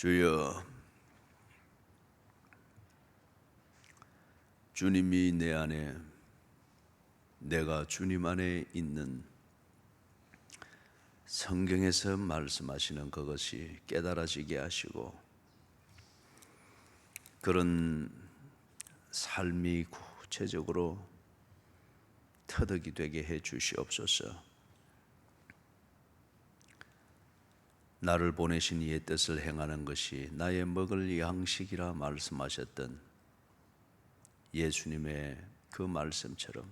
주여, 주님이 내 안에, 내가 주님 안에 있는 성경에서 말씀하시는 그것이 깨달아지게 하시고 그런 삶이 구체적으로 터득이 되게 해 주시옵소서. 나를 보내신 이의 뜻을 행하는 것이 나의 먹을 양식이라 말씀하셨던 예수님의 그 말씀처럼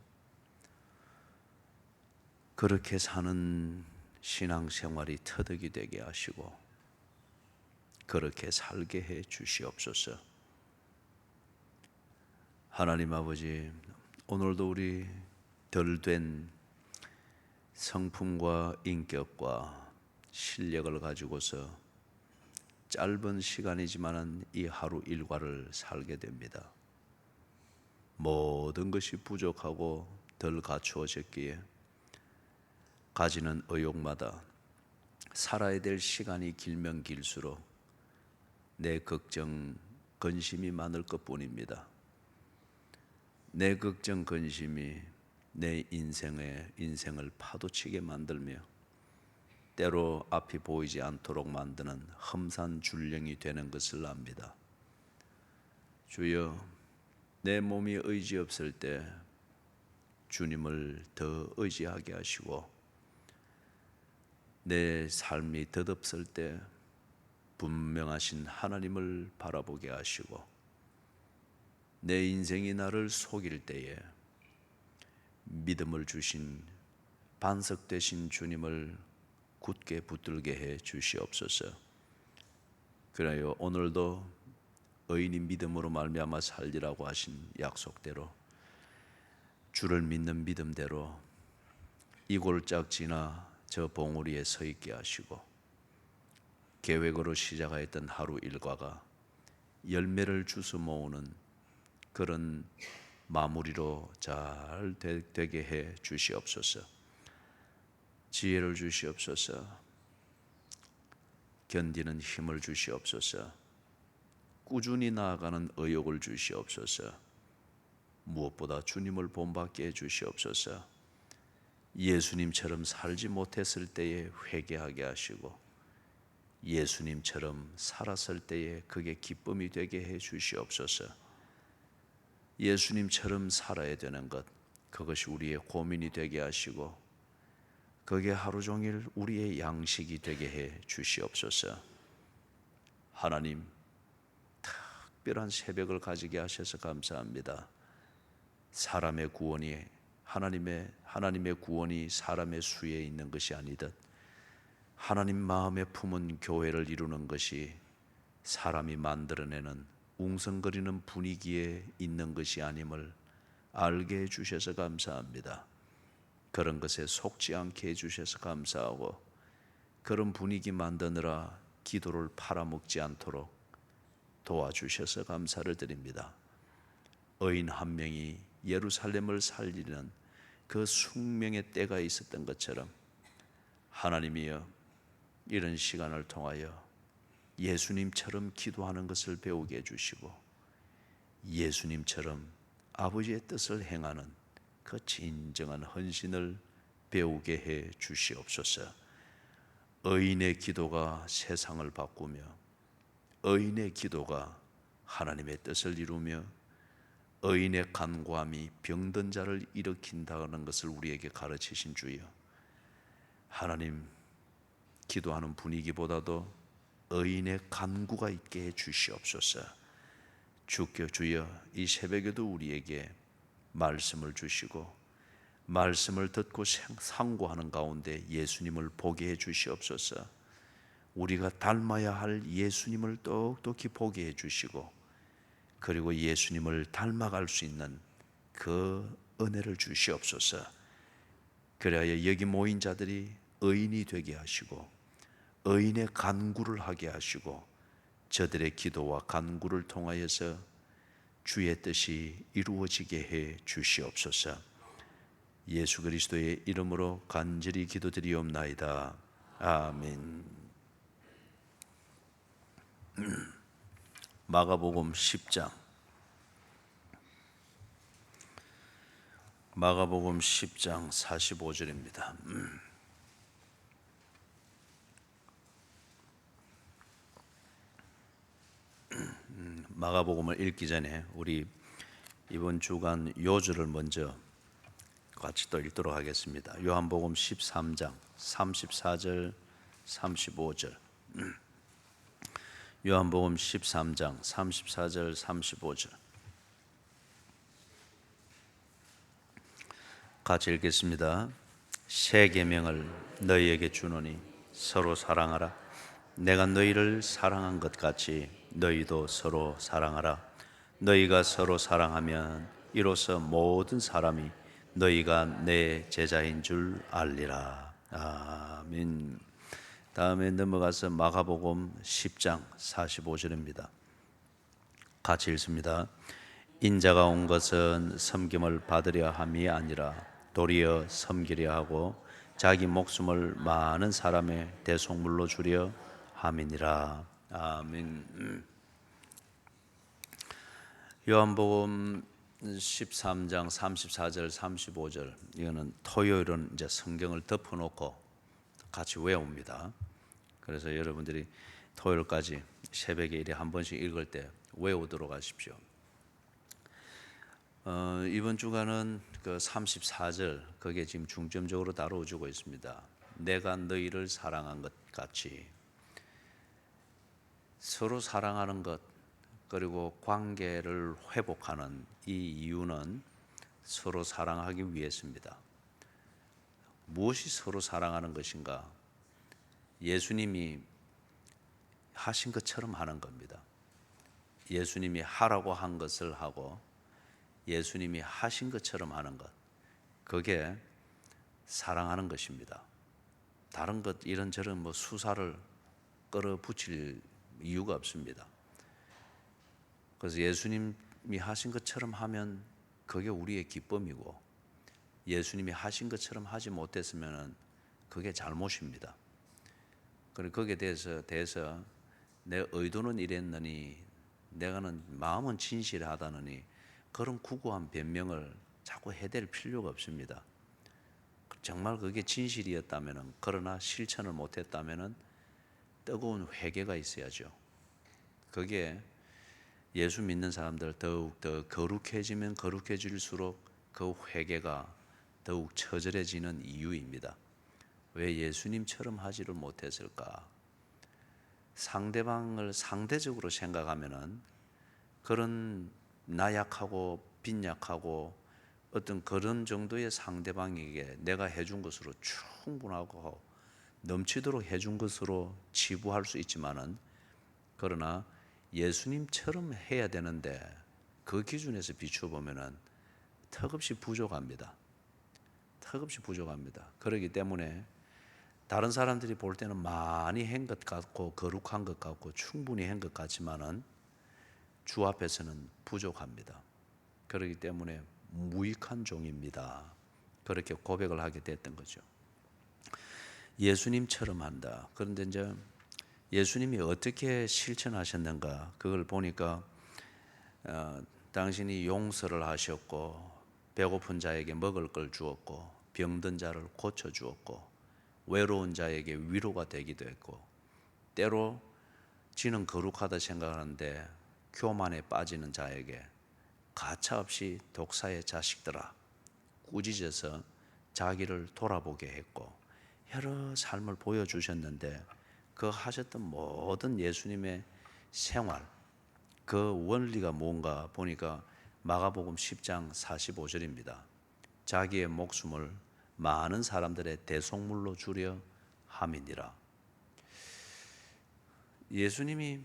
그렇게 사는 신앙생활이 터득이 되게 하시고 그렇게 살게 해 주시옵소서. 하나님 아버지, 오늘도 우리 덜된 성품과 인격과 실력을 가지고서 짧은 시간이지만 이 하루 일과를 살게 됩니다. 모든 것이 부족하고 덜 갖추어졌기에 가지는 의욕마다 살아야 될 시간이 길면 길수록 내 걱정, 근심이 많을 것뿐입니다. 내 걱정, 근심이 내 인생을 파도치게 만들며 때로 앞이 보이지 않도록 만드는 험산 줄령이 되는 것을 압니다. 주여, 내 몸이 의지 없을 때 주님을 더 의지하게 하시고 내 삶이 덧없을 때 분명하신 하나님을 바라보게 하시고 내 인생이 나를 속일 때에 믿음을 주신 반석 되신 주님을 굳게 붙들게 해 주시옵소서. 그래요, 오늘도 의인이 믿음으로 말미암아 살리라고 하신 약속대로 주를 믿는 믿음대로 이 골짝 지나 저 봉우리에 서 있게 하시고 계획으로 시작하였던 하루 일과가 열매를 주워 모으는 그런 마무리로 잘 되게 해 주시옵소서. 지혜를 주시옵소서. 견디는 힘을 주시옵소서. 꾸준히 나아가는 의욕을 주시옵소서. 무엇보다 주님을 본받게 해 주시옵소서. 예수님처럼 살지 못했을 때에 회개하게 하시고 예수님처럼 살았을 때에 그게 기쁨이 되게 해 주시옵소서. 예수님처럼 살아야 되는 것, 그것이 우리의 고민이 되게 하시고 그게 하루 종일 우리의 양식이 되게 해 주시옵소서. 하나님, 특별한 새벽을 가지게 하셔서 감사합니다. 사람의 구원이 하나님의 구원이 사람의 수에 있는 것이 아니듯 하나님 마음에 품은 교회를 이루는 것이 사람이 만들어내는 웅성거리는 분위기에 있는 것이 아님을 알게 해주셔서 감사합니다. 그런 것에 속지 않게 해주셔서 감사하고 그런 분위기 만드느라 기도를 팔아먹지 않도록 도와주셔서 감사를 드립니다. 의인 한 명이 예루살렘을 살리는 그 숙명의 때가 있었던 것처럼 하나님이여, 이런 시간을 통하여 예수님처럼 기도하는 것을 배우게 해주시고 예수님처럼 아버지의 뜻을 행하는 그 진정한 헌신을 배우게 해 주시옵소서. 의인의 기도가 세상을 바꾸며 의인의 기도가 하나님의 뜻을 이루며 의인의 간구함이 병든 자를 일으킨다는 것을 우리에게 가르치신 주여, 하나님, 기도하는 분위기보다도 의인의 간구가 있게 해 주시옵소서. 주여, 이 새벽에도 우리에게 말씀을 주시고 말씀을 듣고 상고하는 가운데 예수님을 보게 해 주시옵소서. 우리가 닮아야 할 예수님을 똑똑히 보게 해 주시고 그리고 예수님을 닮아갈 수 있는 그 은혜를 주시옵소서. 그래야 여기 모인 자들이 의인이 되게 하시고 의인의 간구를 하게 하시고 저들의 기도와 간구를 통하여서 주의 뜻이 이루어지게 해 주시옵소서. 예수 그리스도의 이름으로 간절히 기도드리옵나이다. 아멘. 마가복음 10장 마가복음 10장 45절입니다. 마가복음을 읽기 전에 우리 이번 주간 요절을 먼저 같이 또 읽도록 하겠습니다. 요한복음 13장 34절 35절. 요한복음 13장 34절 35절 같이 읽겠습니다. 새 계명을 너희에게 주노니 서로 사랑하라. 내가 너희를 사랑한 것 같이 너희도 서로 사랑하라. 너희가 서로 사랑하면 이로써 모든 사람이 너희가 내 제자인 줄 알리라. 아멘. 다음에 넘어가서 마가복음 10장 45절입니다. 같이 읽습니다. 인자가 온 것은 섬김을 받으려 함이 아니라 도리어 섬기려 하고 자기 목숨을 많은 사람의 대속물로 주려 함이니라. 아멘. 요한복음 13장 34절 35절 이거는 토요일은 이제 성경을 덮어놓고 같이 외웁니다. 그래서 여러분들이 토요일까지 새벽에 이래 한 번씩 읽을 때 외우도록 하십시오. 이번 주간은 그 34절 그게 지금 중점적으로 다뤄주고 있습니다. 내가 너희를 사랑한 것 같이. 서로 사랑하는 것 그리고 관계를 회복하는 이 이유는 서로 사랑하기 위해서입니다. 무엇이 서로 사랑하는 것인가? 예수님이 하신 것처럼 하는 겁니다. 예수님이 하라고 한 것을 하고 예수님이 하신 것처럼 하는 것, 그게 사랑하는 것입니다. 다른 것 이런저런 뭐 수사를 끌어붙일 이유가 없습니다. 그래서 예수님이 하신 것처럼 하면 그게 우리의 기쁨이고 예수님이 하신 것처럼 하지 못했으면 그게 잘못입니다. 그리고 거기에 대해서 내 의도는 이랬느니 내가는 마음은 진실하다느니 그런 구구한 변명을 자꾸 해댈 필요가 없습니다. 정말 그게 진실이었다면 그러나 실천을 못했다면 뜨거운 회개가 있어야죠. 그게 예수 믿는 사람들 더욱 더 거룩해지면 거룩해질수록 그 회개가 더욱 처절해지는 이유입니다. 왜 예수님처럼 하지를 못했을까? 상대방을 상대적으로 생각하면은 그런 나약하고 빈약하고 어떤 그런 정도의 상대방에게 내가 해준 것으로 충분하고 넘치도록 해준 것으로 치부할 수 있지만은 그러나 예수님처럼 해야 되는데 그 기준에서 비춰보면은 턱없이 부족합니다. 턱없이 부족합니다. 그렇기 때문에 다른 사람들이 볼 때는 많이 한 것 같고 거룩한 것 같고 충분히 한 것 같지만은 주 앞에서는 부족합니다. 그렇기 때문에 무익한 종입니다. 그렇게 고백을 하게 됐던 거죠. 예수님처럼 한다. 그런데 이제 예수님이 어떻게 실천하셨는가 그걸 보니까 당신이 용서를 하셨고 배고픈 자에게 먹을 걸 주었고 병든 자를 고쳐 주었고 외로운 자에게 위로가 되기도 했고 때로 지는 거룩하다 생각하는데 교만에 빠지는 자에게 가차없이 독사의 자식들아 꾸짖어서 자기를 돌아보게 했고 여러 삶을 보여주셨는데 그 하셨던 모든 예수님의 생활 그 원리가 뭔가 보니까 마가복음 10장 45절입니다. 자기의 목숨을 많은 사람들의 대속물로 주려 함이니라. 예수님이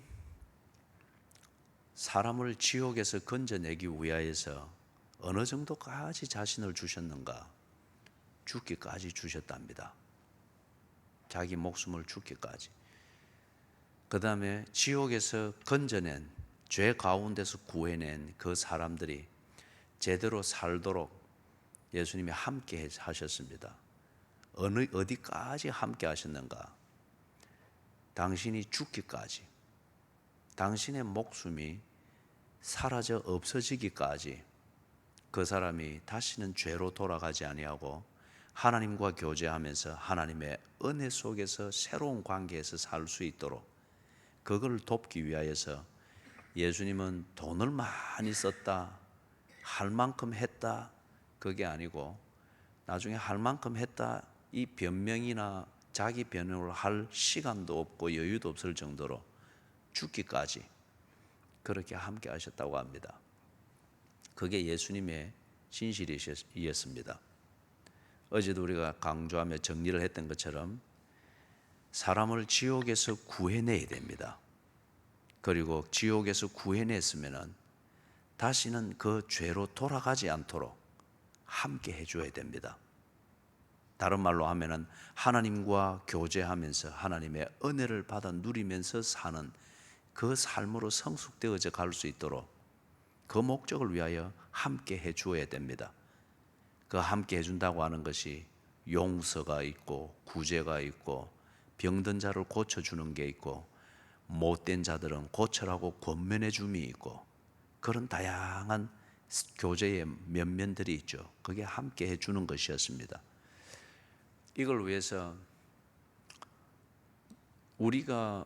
사람을 지옥에서 건져내기 위하여서 어느 정도까지 자신을 주셨는가? 죽기까지 주셨답니다. 자기 목숨을 죽기까지. 그 다음에 지옥에서 건져낸 죄 가운데서 구해낸 그 사람들이 제대로 살도록 예수님이 함께 하셨습니다. 어디까지 함께 하셨는가? 당신이 죽기까지. 당신의 목숨이 사라져 없어지기까지 그 사람이 다시는 죄로 돌아가지 아니하고 하나님과 교제하면서 하나님의 은혜 속에서 새로운 관계에서 살 수 있도록 그걸 돕기 위하여서 예수님은 돈을 많이 썼다, 할 만큼 했다, 그게 아니고 나중에 할 만큼 했다 이 변명이나 자기 변호를 할 시간도 없고 여유도 없을 정도로 죽기까지 그렇게 함께 하셨다고 합니다. 그게 예수님의 진실이었습니다. 어제도 우리가 강조하며 정리를 했던 것처럼 사람을 지옥에서 구해내야 됩니다. 그리고 지옥에서 구해냈으면 다시는 그 죄로 돌아가지 않도록 함께 해줘야 됩니다. 다른 말로 하면은 하나님과 교제하면서 하나님의 은혜를 받아 누리면서 사는 그 삶으로 성숙되어져 갈 수 있도록 그 목적을 위하여 함께 해주어야 됩니다. 그 함께 해준다고 하는 것이 용서가 있고 구제가 있고 병든 자를 고쳐주는 게 있고 못된 자들은 고쳐라고 권면해 줌이 있고 그런 다양한 교제의 면면들이 있죠. 그게 함께 해주는 것이었습니다. 이걸 위해서 우리가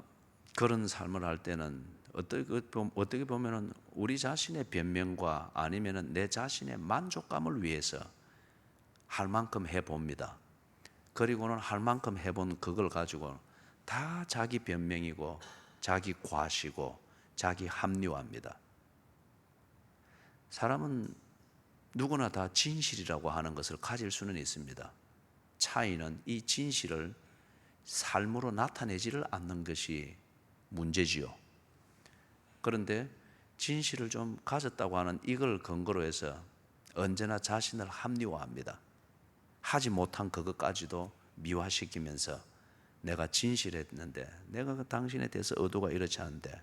그런 삶을 할 때는 어떻게 보면은 우리 자신의 변명과 아니면은 내 자신의 만족감을 위해서 할 만큼 해봅니다. 그리고는 할 만큼 해본 그걸 가지고 다 자기 변명이고 자기 과시고 자기 합리화입니다. 사람은 누구나 다 진실이라고 하는 것을 가질 수는 있습니다. 차이는 이 진실을 삶으로 나타내지를 않는 것이 문제지요. 그런데 진실을 좀 가졌다고 하는 이걸 근거로 해서 언제나 자신을 합리화합니다. 하지 못한 그것까지도 미화시키면서 내가 진실했는데 내가 당신에 대해서 의도가 이렇지 않은데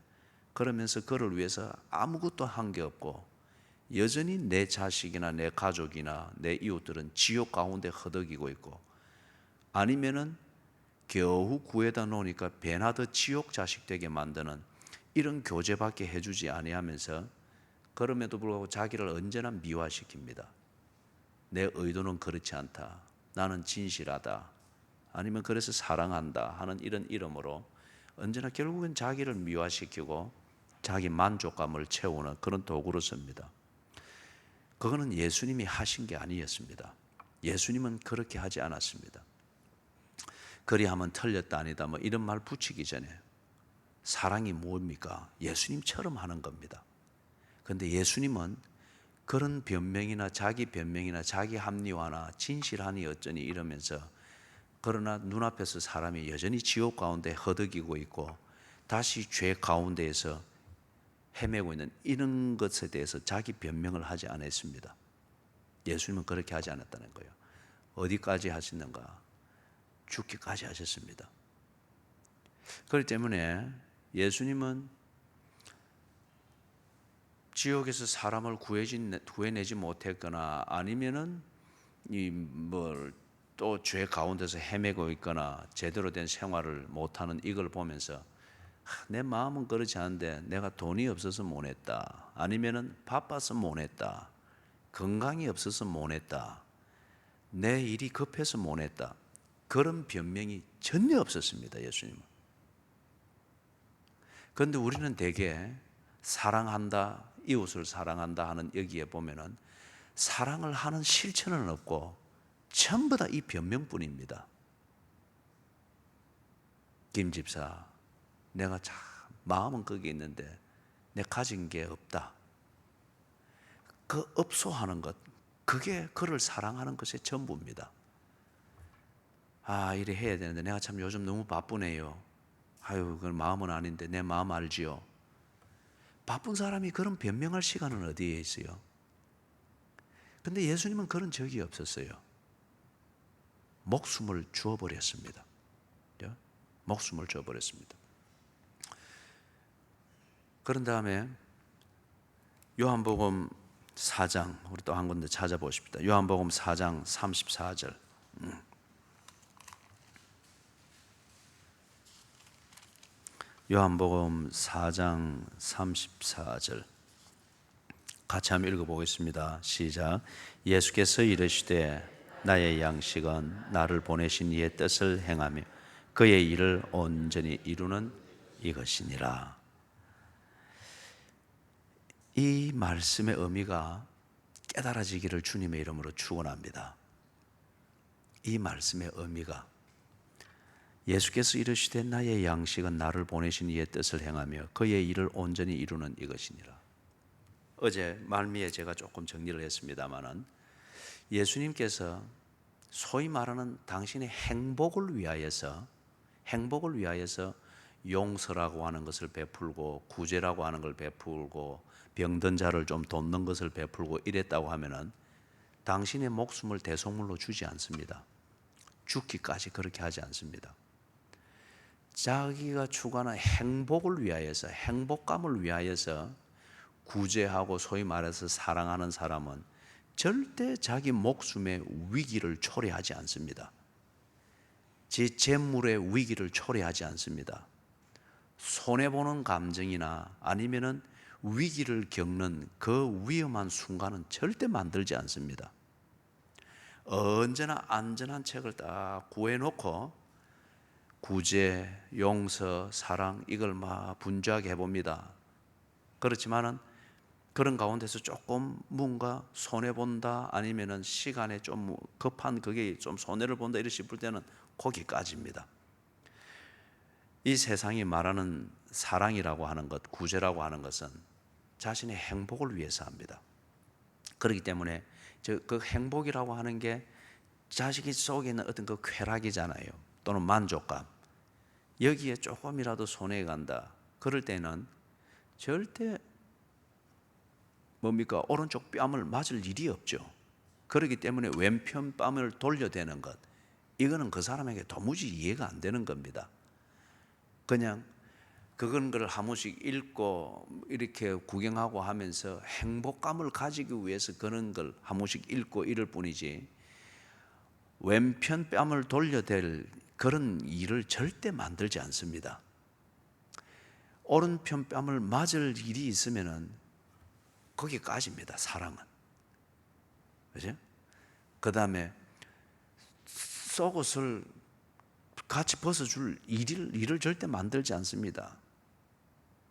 그러면서 그를 위해서 아무것도 한 게 없고 여전히 내 자식이나 내 가족이나 내 이웃들은 지옥 가운데 허덕이고 있고 아니면은 겨우 구해다 놓으니까 배나 더 지옥 자식 되게 만드는 이런 교제밖에 해주지 아니하면서 그럼에도 불구하고 자기를 언제나 미화시킵니다. 내 의도는 그렇지 않다. 나는 진실하다. 아니면 그래서 사랑한다 하는 이런 이름으로 언제나 결국은 자기를 미화시키고 자기 만족감을 채우는 그런 도구로 씁니다. 그거는 예수님이 하신 게 아니었습니다. 예수님은 그렇게 하지 않았습니다. 그리하면 틀렸다 아니다 뭐 이런 말 붙이기 전에 사랑이 뭡니까? 예수님처럼 하는 겁니다. 그런데 예수님은 그런 변명이나 자기 합리화나 진실하니 어쩌니 이러면서 그러나 눈앞에서 사람이 여전히 지옥 가운데 허덕이고 있고 다시 죄 가운데에서 헤매고 있는 이런 것에 대해서 자기 변명을 하지 않았습니다. 예수님은 그렇게 하지 않았다는 거예요. 어디까지 하시는가? 죽기까지 하셨습니다. 그렇기 때문에 예수님은 지옥에서 사람을 구해내지 못했거나 아니면은 또 죄 가운데서 헤매고 있거나 제대로 된 생활을 못하는 이걸 보면서 내 마음은 그렇지 않은데 내가 돈이 없어서 못했다. 아니면은 바빠서 못했다. 건강이 없어서 못했다. 내 일이 급해서 못했다. 그런 변명이 전혀 없었습니다. 예수님은. 그런데 우리는 대개 사랑한다, 이웃을 사랑한다 하는 여기에 보면은 사랑을 하는 실천은 없고 전부 다 이 변명뿐입니다. 김 집사, 내가 참 마음은 거기 있는데 내 가진 게 없다. 그 없소하는 것, 그게 그를 사랑하는 것의 전부입니다. 아, 이래 해야 되는데 내가 참 요즘 너무 바쁘네요. 아유, 그건 마음은 아닌데 내 마음 알지요. 바쁜 사람이 그런 변명할 시간은 어디에 있어요? 근데 예수님은 그런 적이 없었어요. 목숨을 주어버렸습니다. 목숨을 주어버렸습니다. 그런 다음에 요한복음 4장, 우리 또 한 군데 찾아보십시다. 요한복음 4장 34절. 요한복음 4장 34절 같이 한번 읽어보겠습니다. 시작. 예수께서 이르시되 나의 양식은 나를 보내신 이의 뜻을 행하며 그의 일을 온전히 이루는 이것이니라. 이 말씀의 의미가 깨달아지기를 주님의 이름으로 축원합니다. 이 말씀의 의미가 예수께서 이르시되 나의 양식은 나를 보내신 이의 뜻을 행하며 그의 일을 온전히 이루는 이것이니라. 어제 말미에 제가 조금 정리를 했습니다마는 예수님께서 소위 말하는 당신의 행복을 위하여서 용서라고 하는 것을 베풀고 구제라고 하는 걸 베풀고 병든 자를 좀 돕는 것을 베풀고 이랬다고 하면은 당신의 목숨을 대속물로 주지 않습니다. 죽기까지 그렇게 하지 않습니다. 자기가 추구하는 행복을 위하여서, 행복감을 위하여서 구제하고 소위 말해서 사랑하는 사람은 절대 자기 목숨의 위기를 초래하지 않습니다. 제 재물의 위기를 초래하지 않습니다. 손해보는 감정이나 아니면은 위기를 겪는 그 위험한 순간은 절대 만들지 않습니다. 언제나 안전한 책을 딱 구해놓고 구제, 용서, 사랑 이걸 막 분주하게 해봅니다. 그렇지만은 그런 가운데서 조금 뭔가 손해본다 아니면은 시간에 좀 급한 그게 좀 손해를 본다 이렇게 싶을 때는 거기까지입니다. 이 세상이 말하는 사랑이라고 하는 것, 구제라고 하는 것은 자신의 행복을 위해서 합니다. 그렇기 때문에 그 행복이라고 하는 게 자식 속에 있는 어떤 그 쾌락이잖아요. 또는 만족감. 여기에 조금이라도 손해가 간다. 그럴 때는 절대 뭡니까? 오른쪽 뺨을 맞을 일이 없죠. 그렇기 때문에 왼편 뺨을 돌려대는 것, 이거는 그 사람에게 도무지 이해가 안 되는 겁니다. 그냥 그런 걸 한 번씩 읽고 이렇게 구경하고 하면서 행복감을 가지기 위해서 그런 걸 한 번씩 읽고 이럴 뿐이지 왼편 뺨을 돌려댈 그런 일을 절대 만들지 않습니다. 오른편 뺨을 맞을 일이 있으면은 거기까지입니다. 사랑은. 그죠? 그 다음에 속옷을 같이 벗어줄 일을 절대 만들지 않습니다.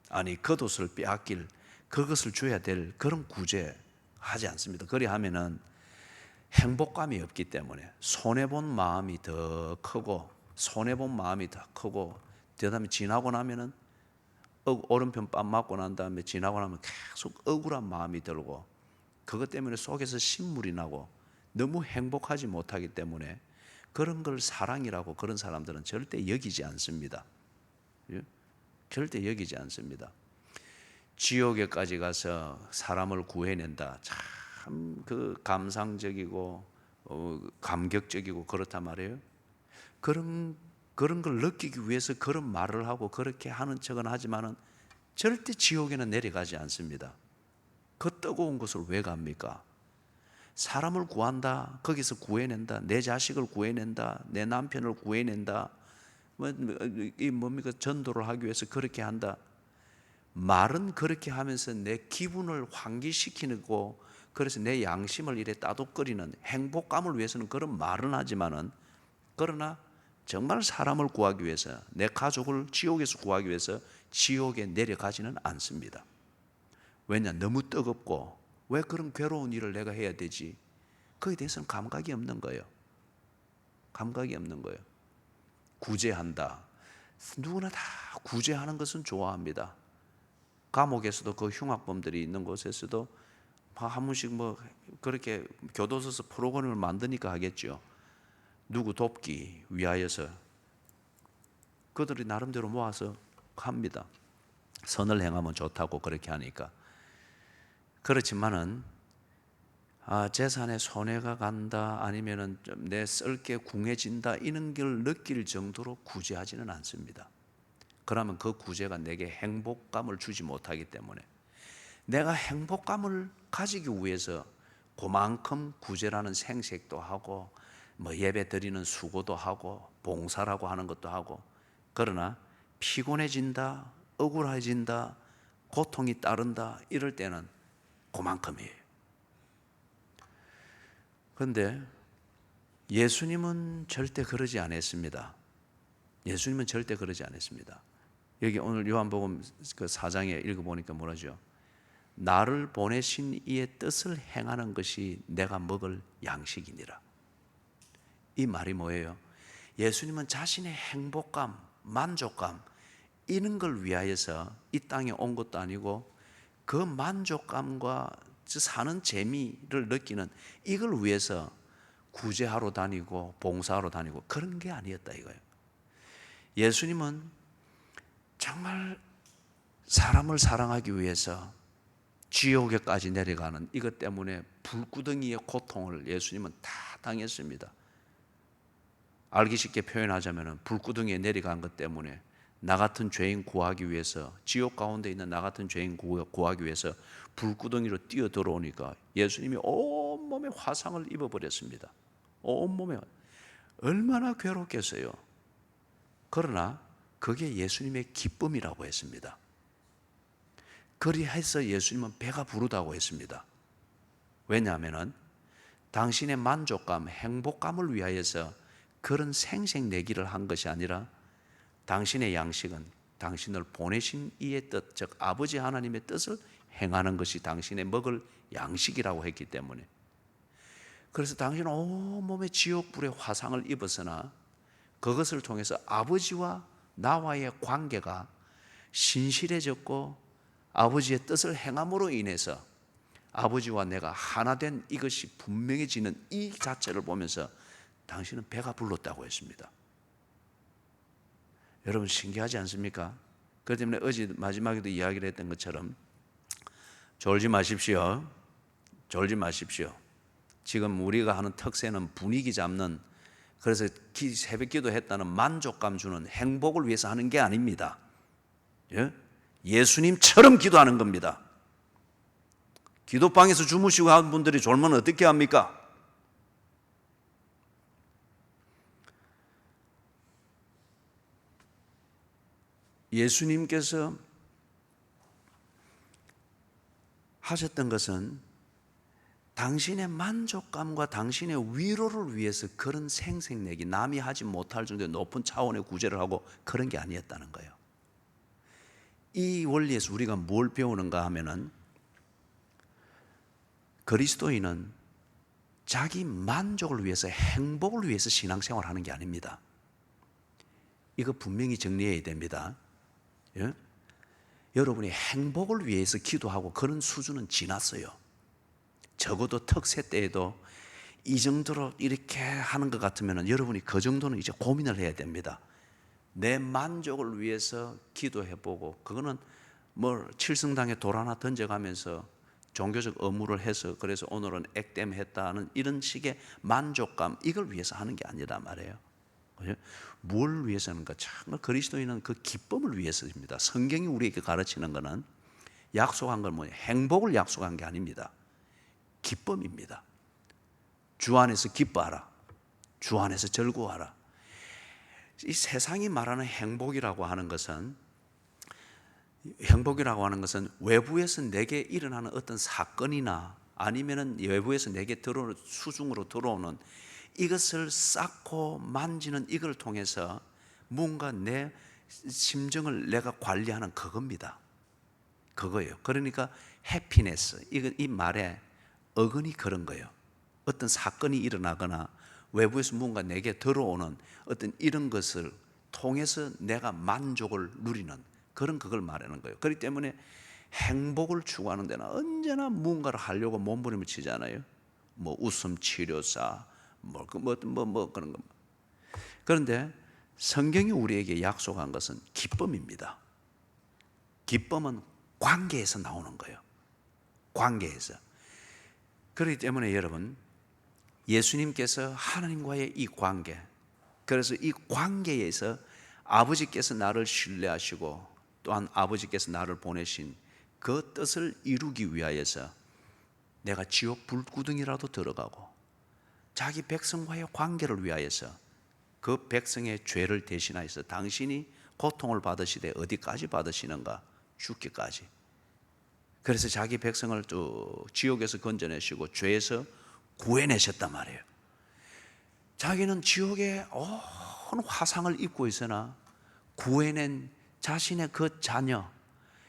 아니 겉옷을 빼앗길 그것을 줘야 될 그런 구제 하지 않습니다. 그리 하면은 행복감이 없기 때문에 손해본 마음이 더 크고 그다음에 지나고 나면은 오른편 뺨 맞고 난 다음에 지나고 나면 계속 억울한 마음이 들고 그것 때문에 속에서 신물이 나고 너무 행복하지 못하기 때문에 그런 걸 사랑이라고 그런 사람들은 절대 여기지 않습니다. 절대 여기지 않습니다. 지옥에까지 가서 사람을 구해낸다. 참 그 감상적이고 감격적이고 그렇단 말이에요. 그런 걸 느끼기 위해서 그런 말을 하고 그렇게 하는 척은 하지만은 절대 지옥에는 내려가지 않습니다. 그 뜨거운 것을 왜 갑니까? 사람을 구한다, 거기서 구해낸다, 내 자식을 구해낸다, 내 남편을 구해낸다, 뭡니까? 전도를 하기 위해서 그렇게 한다. 말은 그렇게 하면서 내 기분을 환기시키고 그래서 내 양심을 이래 따독거리는 행복감을 위해서는 그런 말은 하지만은 그러나 정말 사람을 구하기 위해서 내 가족을 지옥에서 구하기 위해서 지옥에 내려가지는 않습니다. 왜냐? 너무 뜨겁고 왜 그런 괴로운 일을 내가 해야 되지? 거기에 대해서는 감각이 없는 거예요. 감각이 없는 거예요. 구제한다. 누구나 다 구제하는 것은 좋아합니다. 감옥에서도 그 흉악범들이 있는 곳에서도 한 번씩 뭐 그렇게 교도소에서 프로그램을 만드니까 하겠죠. 누구 돕기 위하여서 그들이 나름대로 모아서 합니다. 선을 행하면 좋다고 그렇게 하니까. 그렇지만은 재산에 손해가 간다 아니면은 좀 내 썰게 궁해진다 이런 걸 느낄 정도로 구제하지는 않습니다. 그러면 그 구제가 내게 행복감을 주지 못하기 때문에 내가 행복감을 가지기 위해서 그만큼 구제라는 생색도 하고 뭐 예배 드리는 수고도 하고 봉사라고 하는 것도 하고 그러나 피곤해진다, 억울해진다, 고통이 따른다 이럴 때는 그만큼이에요. 그런데 예수님은 절대 그러지 않았습니다. 예수님은 절대 그러지 않았습니다. 여기 오늘 요한복음 그 4장에 읽어보니까 뭐라죠? 나를 보내신 이의 뜻을 행하는 것이 내가 먹을 양식이니라. 이 말이 뭐예요? 예수님은 자신의 행복감, 만족감 이런 걸 위하여서 이 땅에 온 것도 아니고 그 만족감과 사는 재미를 느끼는 이걸 위해서 구제하러 다니고 봉사하러 다니고 그런 게 아니었다 이거예요. 예수님은 정말 사람을 사랑하기 위해서 지옥에까지 내려가는 이것 때문에 불구덩이의 고통을 예수님은 다 당했습니다. 알기 쉽게 표현하자면 불구덩이에 내려간 것 때문에 나 같은 죄인 구하기 위해서, 지옥 가운데 있는 나 같은 죄인 구하기 위해서 불구덩이로 뛰어 들어오니까 예수님이 온몸에 화상을 입어버렸습니다. 온몸에. 얼마나 괴롭겠어요. 그러나 그게 예수님의 기쁨이라고 했습니다. 그리해서 예수님은 배가 부르다고 했습니다. 왜냐하면 당신의 만족감, 행복감을 위하여서 그런 생색내기를 한 것이 아니라 당신의 양식은 당신을 보내신 이의 뜻, 즉 아버지 하나님의 뜻을 행하는 것이 당신의 먹을 양식이라고 했기 때문에, 그래서 당신은 온몸에 지옥불의 화상을 입었으나 그것을 통해서 아버지와 나와의 관계가 신실해졌고 아버지의 뜻을 행함으로 인해서 아버지와 내가 하나 된 이것이 분명해지는 이 자체를 보면서 당신은 배가 불렀다고 했습니다. 여러분 신기하지 않습니까? 그렇기 때문에 어제 마지막에도 이야기를 했던 것처럼 졸지 마십시오. 졸지 마십시오. 지금 우리가 하는 특세는 분위기 잡는, 그래서 새벽 기도했다는 만족감 주는 행복을 위해서 하는 게 아닙니다. 예? 예수님처럼 기도하는 겁니다. 기도방에서 주무시고 하는 분들이 졸면 어떻게 합니까? 예수님께서 하셨던 것은 당신의 만족감과 당신의 위로를 위해서 그런 생색내기, 남이 하지 못할 정도의 높은 차원의 구제를 하고 그런 게 아니었다는 거예요. 이 원리에서 우리가 뭘 배우는가 하면은 그리스도인은 자기 만족을 위해서, 행복을 위해서 신앙생활을 하는 게 아닙니다. 이거 분명히 정리해야 됩니다. 예? 여러분이 행복을 위해서 기도하고 그런 수준은 지났어요. 적어도 특세 때에도 이 정도로 이렇게 하는 것 같으면 여러분이 그 정도는 이제 고민을 해야 됩니다. 내 만족을 위해서 기도해보고, 그거는 뭐 칠성당에 돌 하나 던져가면서 종교적 의무를 해서 그래서 오늘은 액땜했다는 이런 식의 만족감, 이걸 위해서 하는 게 아니란 말이에요. 뭘 위해서 하는가? 정말 그리스도인은 그 기쁨을 위해서입니다. 성경이 우리에게 가르치는 것은 약속한 건 뭐예요? 행복을 약속한 게 아닙니다. 기쁨입니다. 주 안에서 기뻐하라. 주 안에서 즐거워하라. 이 세상이 말하는 행복이라고 하는 것은 외부에서 내게 일어나는 어떤 사건이나 아니면은 외부에서 내게 들어오는, 수중으로 들어오는 이것을 쌓고 만지는 이걸 통해서 뭔가 내 심정을 내가 관리하는 그겁니다. 그거예요. 그러니까 해피네스, 이 말에 어근이 그런 거예요. 어떤 사건이 일어나거나 외부에서 뭔가 내게 들어오는 어떤 이런 것을 통해서 내가 만족을 누리는 그걸 말하는 거예요. 그렇기 때문에 행복을 추구하는 데는 언제나 무언가를 하려고 몸부림을 치잖아요. 뭐 웃음 치료사, 뭐 그런 거. 그런데 성경이 우리에게 약속한 것은 기쁨입니다. 기쁨은 관계에서 나오는 거예요. 관계에서. 그렇기 때문에 여러분, 예수님께서 하나님과의 이 관계, 그래서 이 관계에서 아버지께서 나를 신뢰하시고 또한 아버지께서 나를 보내신 그 뜻을 이루기 위하여서 내가 지옥 불구덩이라도 들어가고 자기 백성과의 관계를 위하여서 그 백성의 죄를 대신하여서 당신이 고통을 받으시되 어디까지 받으시는가? 죽기까지. 그래서 자기 백성을 또 지옥에서 건져내시고 죄에서 구해내셨단 말이에요. 자기는 지옥에 온 화상을 입고 있으나 구해낸 자신의 그 자녀,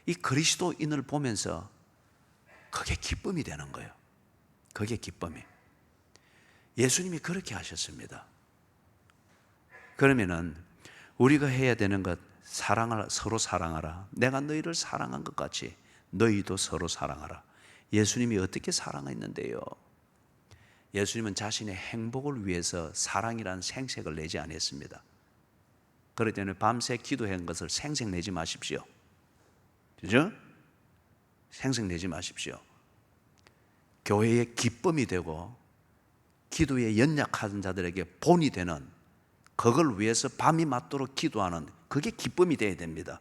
이 그리스도인을 보면서 그게 기쁨이 되는 거예요. 그게 기쁨이. 예수님이 그렇게 하셨습니다. 그러면은 우리가 해야 되는 것, 서로 사랑하라. 내가 너희를 사랑한 것 같이 너희도 서로 사랑하라. 예수님이 어떻게 사랑했는데요? 예수님은 자신의 행복을 위해서 사랑이라는 생색을 내지 않았습니다. 그렇기 때문에 밤새 기도한 것을 생색내지 마십시오. 그죠? 생색내지 마십시오. 교회의 기쁨이 되고 기도에 연약한 자들에게 본이 되는, 그걸 위해서 밤이 맞도록 기도하는, 그게 기쁨이 되어야 됩니다.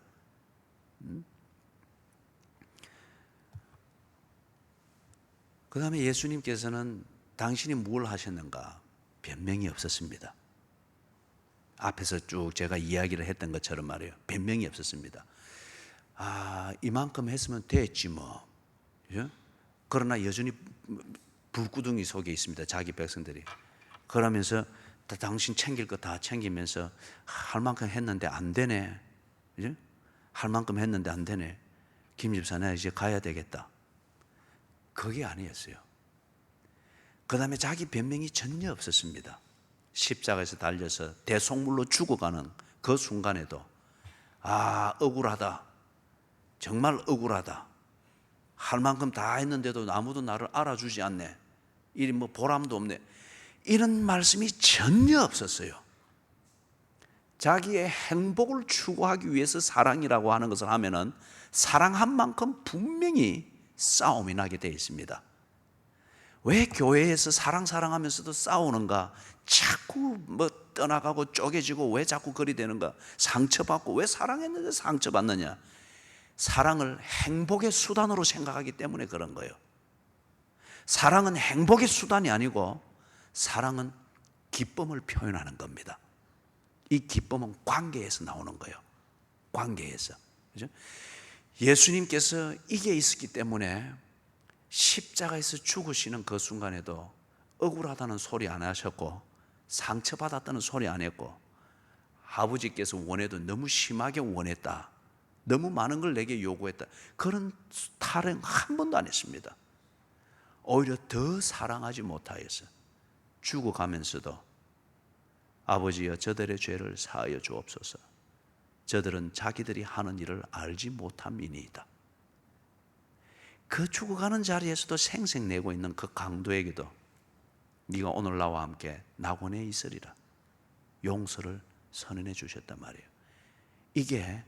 그 다음에 예수님께서는 당신이 뭘 하셨는가? 변명이 없었습니다. 앞에서 쭉 제가 이야기를 했던 것처럼 말이에요. 변명이 없었습니다. 이만큼 했으면 됐지 뭐. 그죠? 그러나 여전히 불구덩이 속에 있습니다. 자기 백성들이. 그러면서 당신 챙길 거 다 챙기면서 할 만큼 했는데 안 되네. 그죠? 할 만큼 했는데 안 되네. 김 집사, 나 이제 가야 되겠다. 그게 아니었어요. 그 다음에 자기 변명이 전혀 없었습니다. 십자가에서 달려서 대속물로 죽어가는 그 순간에도 억울하다. 정말 억울하다. 할 만큼 다 했는데도 아무도 나를 알아주지 않네. 이 뭐 보람도 없네. 이런 말씀이 전혀 없었어요. 자기의 행복을 추구하기 위해서 사랑이라고 하는 것을 하면은 사랑한 만큼 분명히 싸움이 나게 되어 있습니다. 왜 교회에서 사랑하면서도 싸우는가? 자꾸 뭐 떠나가고 쪼개지고 왜 자꾸 그리 되는가? 상처받고 왜 사랑했는데 상처받느냐? 사랑을 행복의 수단으로 생각하기 때문에 그런 거예요. 사랑은 행복의 수단이 아니고 사랑은 기쁨을 표현하는 겁니다. 이 기쁨은 관계에서 나오는 거예요. 관계에서. 그죠? 예수님께서 이게 있었기 때문에 십자가에서 죽으시는 그 순간에도 억울하다는 소리 안 하셨고 상처받았다는 소리 안 했고 아버지께서 원해도 너무 심하게 원했다. 너무 많은 걸 내게 요구했다. 그런 타령 한 번도 안 했습니다. 오히려 더 사랑하지 못하여서 죽어가면서도 아버지여 저들의 죄를 사하여 주옵소서. 저들은 자기들이 하는 일을 알지 못함이니이다. 그 죽어가는 자리에서도 생색내고 있는 그 강도에게도 네가 오늘 나와 함께 낙원에 있으리라 용서를 선언해 주셨단 말이에요. 이게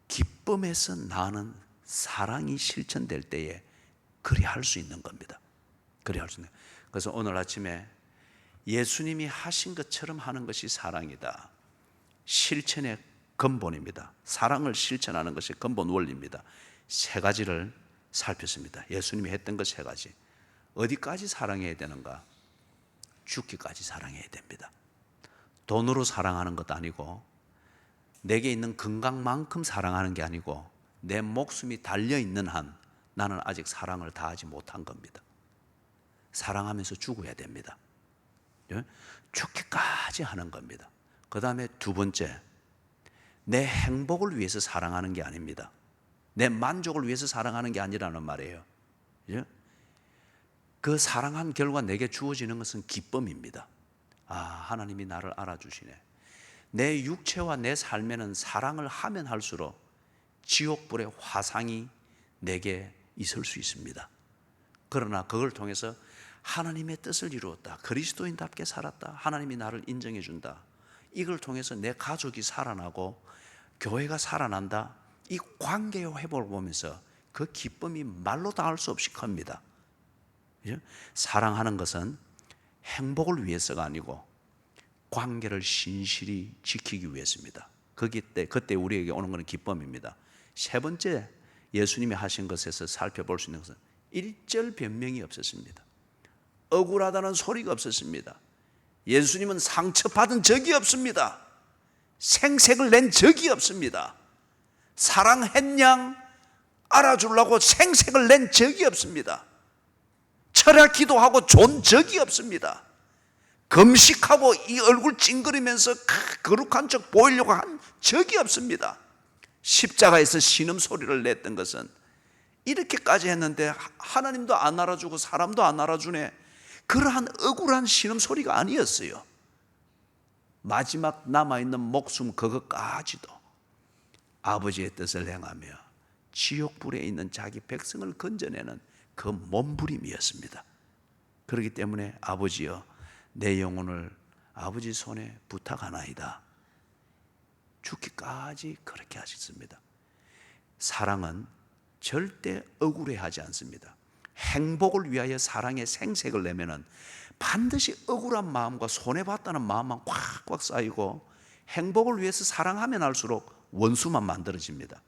기쁨에서 나는 사랑이 실천될 때에 그리 할 수 있는 겁니다. 그리 할 수 있는. 그래서 오늘 아침에 예수님이 하신 것처럼 하는 것이 사랑이다. 실천의 근본입니다. 사랑을 실천하는 것이 근본 원리입니다. 세 가지를 살폈습니다. 예수님이 했던 것 세 가지. 어디까지 사랑해야 되는가? 죽기까지 사랑해야 됩니다. 돈으로 사랑하는 것도 아니고 내게 있는 건강만큼 사랑하는 게 아니고 내 목숨이 달려있는 한 나는 아직 사랑을 다하지 못한 겁니다. 사랑하면서 죽어야 됩니다. 죽기까지 하는 겁니다. 그 다음에 두 번째, 내 행복을 위해서 사랑하는 게 아닙니다. 내 만족을 위해서 사랑하는 게 아니라는 말이에요. 그 사랑한 결과 내게 주어지는 것은 기쁨입니다. 하나님이 나를 알아주시네. 내 육체와 내 삶에는 사랑을 하면 할수록 지옥불의 화상이 내게 있을 수 있습니다. 그러나 그걸 통해서 하나님의 뜻을 이루었다. 그리스도인답게 살았다. 하나님이 나를 인정해 준다. 이걸 통해서 내 가족이 살아나고 교회가 살아난다. 이 관계의 회복을 보면서 그 기쁨이 말로 다 할 수 없이 큽니다. 사랑하는 것은 행복을 위해서가 아니고 관계를 신실히 지키기 위해서입니다. 그때 우리에게 오는 것은 기쁨입니다. 세 번째 예수님이 하신 것에서 살펴볼 수 있는 것은 일절 변명이 없었습니다. 억울하다는 소리가 없었습니다. 예수님은 상처받은 적이 없습니다. 생색을 낸 적이 없습니다. 사랑했냐 알아주려고 생색을 낸 적이 없습니다. 철야 기도하고 존 적이 없습니다. 금식하고 이 얼굴 찡그리면서 거룩한 척 보이려고 한 적이 없습니다. 십자가에서 신음소리를 냈던 것은 이렇게까지 했는데 하나님도 안 알아주고 사람도 안 알아주네, 그러한 억울한 신음소리가 아니었어요. 마지막 남아있는 목숨 그것까지도 아버지의 뜻을 행하며 지옥불에 있는 자기 백성을 건져내는 그 몸부림이었습니다. 그렇기 때문에 아버지여 내 영혼을 아버지 손에 부탁하나이다. 죽기까지 그렇게 하셨습니다. 사랑은 절대 억울해하지 않습니다. 행복을 위하여 사랑의 생색을 내면은 반드시 억울한 마음과 손해봤다는 마음만 꽉꽉 쌓이고 행복을 위해서 사랑하면 할수록 원수만 만들어집니다.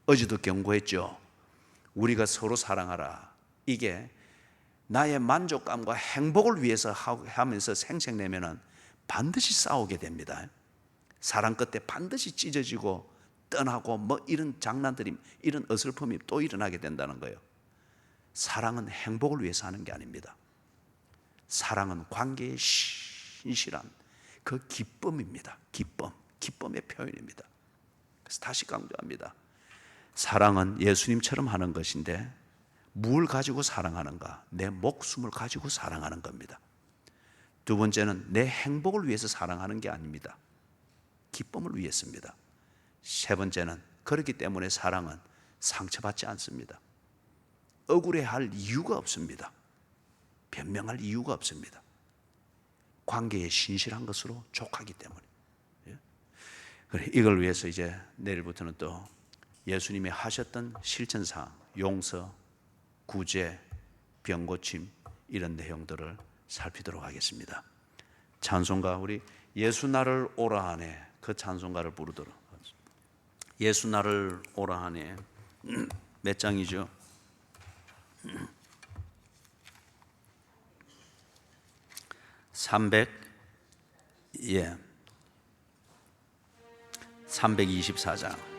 어제도 경고했죠. 우리가 서로 사랑하라. 이게 나의 만족감과 행복을 위해서 하면서 생색내면은 반드시 싸우게 됩니다. 사랑 끝에 반드시 찢어지고 떠나고 뭐 이런 장난들이, 이런 어설픔이 또 일어나게 된다는 거예요. 사랑은 행복을 위해서 하는 게 아닙니다. 사랑은 관계의 신실한 그 기쁨입니다. 기쁨의 표현입니다. 그래서 다시 강조합니다. 사랑은 예수님처럼 하는 것인데 뭘 가지고 사랑하는가? 내 목숨을 가지고 사랑하는 겁니다. 두 번째는 내 행복을 위해서 사랑하는 게 아닙니다. 기쁨을 위해서입니다. 세 번째는 그렇기 때문에 사랑은 상처받지 않습니다. 억울해할 이유가 없습니다. 변명할 이유가 없습니다. 관계에 신실한 것으로 족하기 때문에. 그래, 이걸 위해서 이제 내일부터는 또 예수님이 하셨던 실천사항, 용서, 구제, 병고침 이런 내용들을 살피도록 하겠습니다. 찬송가, 우리 예수 나를 오라 하네, 그 찬송가를 부르도록 하겠습니다. 예수 나를 오라 하네. 몇 장이죠? 324장.